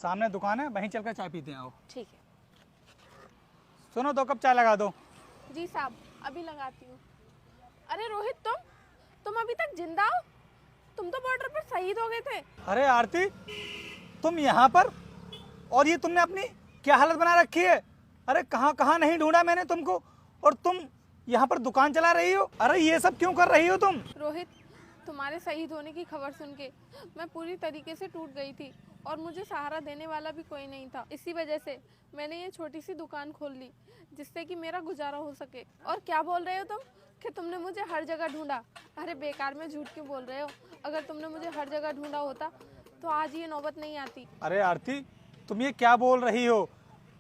सामने दुकान है, वहीं चलकर चाय पीते हैं। आओ। ठीक है। सुनो, 2 कप चाय लगा दो। जी साहब, अभी लगाती हूँ। अरे रोहित, तुम अभी तक जिंदा हो? तुम तो बॉर्डर पर शहीद हो गए थे। अरे आरती, तुम यहाँ पर, और ये तुमने अपनी क्या हालत बना रखी है। अरे कहाँ कहाँ नहीं ढूंढा मैंने तुमको, और तुम यहाँ पर दुकान चला रही हो। अरे ये सब क्यों कर रही हो तुम? रोहित, तुम्हारे शहीद होने की खबर सुन के मैं पूरी तरीके से टूट गई थी और मुझे सहारा देने वाला भी कोई नहीं था। इसी वजह से मैंने ये छोटी सी दुकान खोल ली जिससे कि मेरा गुजारा हो सके। और क्या बोल रहे हो तुम कि तुमने मुझे हर जगह ढूंढा? अरे बेकार में झूठ क्यों बोल रहे हो? अगर तुमने मुझे हर जगह ढूंढा होता तो आज ये नौबत नहीं आती। अरे आरती, तुम ये क्या बोल रही हो?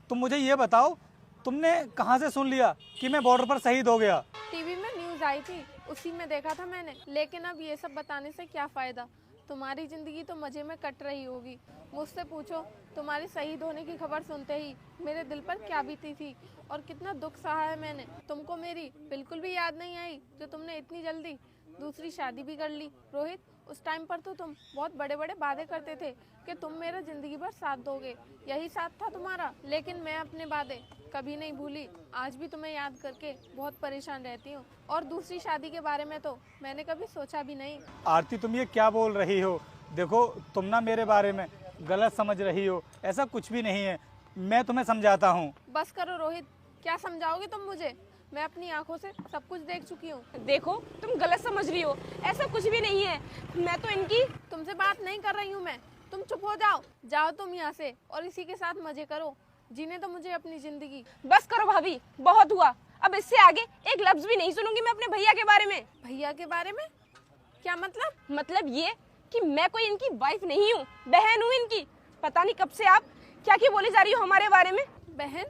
तुम मुझे ये बताओ, तुमने कहाँ से सुन लिया कि मैं बॉर्डर पर शहीद हो गया? टीवी में न्यूज़ आई थी, उसी में देखा था मैंने। लेकिन अब ये सब बताने से क्या फ़ायदा? तुम्हारी ज़िंदगी तो मज़े में कट रही होगी। मुझसे पूछो, तुम्हारे शहीद होने की खबर सुनते ही मेरे दिल पर क्या बीती थी और कितना दुख सहा है मैंने। तुमको मेरी बिल्कुल भी याद नहीं आई जो तुमने इतनी जल्दी दूसरी शादी भी कर ली। रोहित, उस टाइम पर तो तुम बहुत बड़े बड़े वादे करते थे कि तुम मेरा ज़िंदगी भर साथ दोगे। यही साथ था तुम्हारा। लेकिन मैं अपने वादे कभी नहीं भूली। आज भी तुम्हें याद करके बहुत परेशान रहती हूँ। और दूसरी शादी के बारे में तो मैंने कभी सोचा भी नहीं। आरती, तुम ये क्या बोल रही हो? देखो, तुम ना मेरे बारे में गलत समझ रही हो। ऐसा कुछ भी नहीं है, मैं तुम्हें समझाता हूँ। बस करो रोहित, क्या समझाओगे तुम मुझे? मैं अपनी आंखों से सब कुछ देख चुकी हूँ। देखो, तुम गलत समझ रही हो, ऐसा कुछ भी नहीं है। मैं तो इनकी तुमसे बात नहीं कर रही हूँ मैं। तुम चुप हो जाओ। जाओ तुम यहाँ से और इसी के साथ मजे करो। जीने तो मुझे अपनी जिंदगी। बस करो भाभी, बहुत हुआ। अब इससे आगे एक लफ्ज भी नहीं सुनूंगी मैं अपने भैया के बारे में। भैया के बारे में? क्या मतलब? मतलब ये कि मैं कोई इनकी वाइफ नहीं हूँ, बहन हूँ इनकी। पता नहीं कब से आप क्या क्या बोले जा रही हो हमारे बारे में। बहन?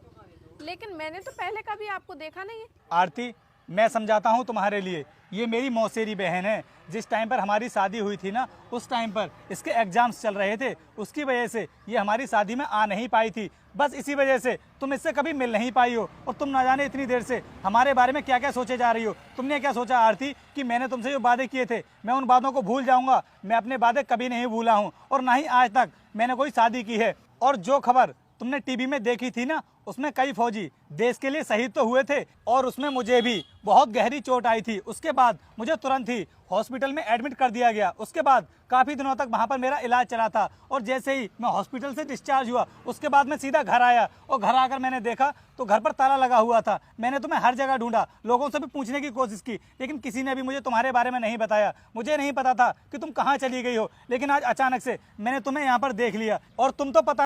लेकिन मैंने तो पहले कभी आपको देखा नहीं है। आरती, मैं समझाता हूँ तुम्हारे लिए। ये मेरी मौसेरी बहन है। जिस टाइम पर हमारी शादी हुई थी ना, उस टाइम पर इसके एग्जाम्स चल रहे थे। उसकी वजह से ये हमारी शादी में आ नहीं पाई थी। बस इसी वजह से तुम इससे कभी मिल नहीं पाई हो। और तुम ना जाने इतनी देर से हमारे बारे में क्या क्या सोचे जा रही हो। तुमने क्या सोचा आरती कि मैंने तुमसे जो वादे किए थे मैं उन वादों को भूल जाऊंगा? मैं अपने वादे कभी नहीं भूला हूँ, और ना ही आज तक मैंने कोई शादी की है। और जो खबर तुमने टीवी में देखी थी ना, उसमें कई फौजी देश के लिए शहीद तो हुए थे, और उसमें मुझे भी बहुत गहरी चोट आई थी। उसके बाद मुझे तुरंत ही हॉस्पिटल में एडमिट कर दिया गया। उसके बाद काफ़ी दिनों तक वहाँ पर मेरा इलाज चला था, और जैसे ही मैं हॉस्पिटल से डिस्चार्ज हुआ उसके बाद मैं सीधा घर आया, और घर आकर मैंने देखा तो घर पर ताला लगा हुआ था। मैंने तुम्हें हर जगह ढूंढा, लोगों से भी पूछने की कोशिश की, लेकिन किसी ने भी मुझे तुम्हारे बारे में नहीं बताया। मुझे नहीं पता था कि तुम कहाँ चली गई हो, लेकिन आज अचानक से मैंने तुम्हें यहाँ पर देख लिया। और तुम तो पता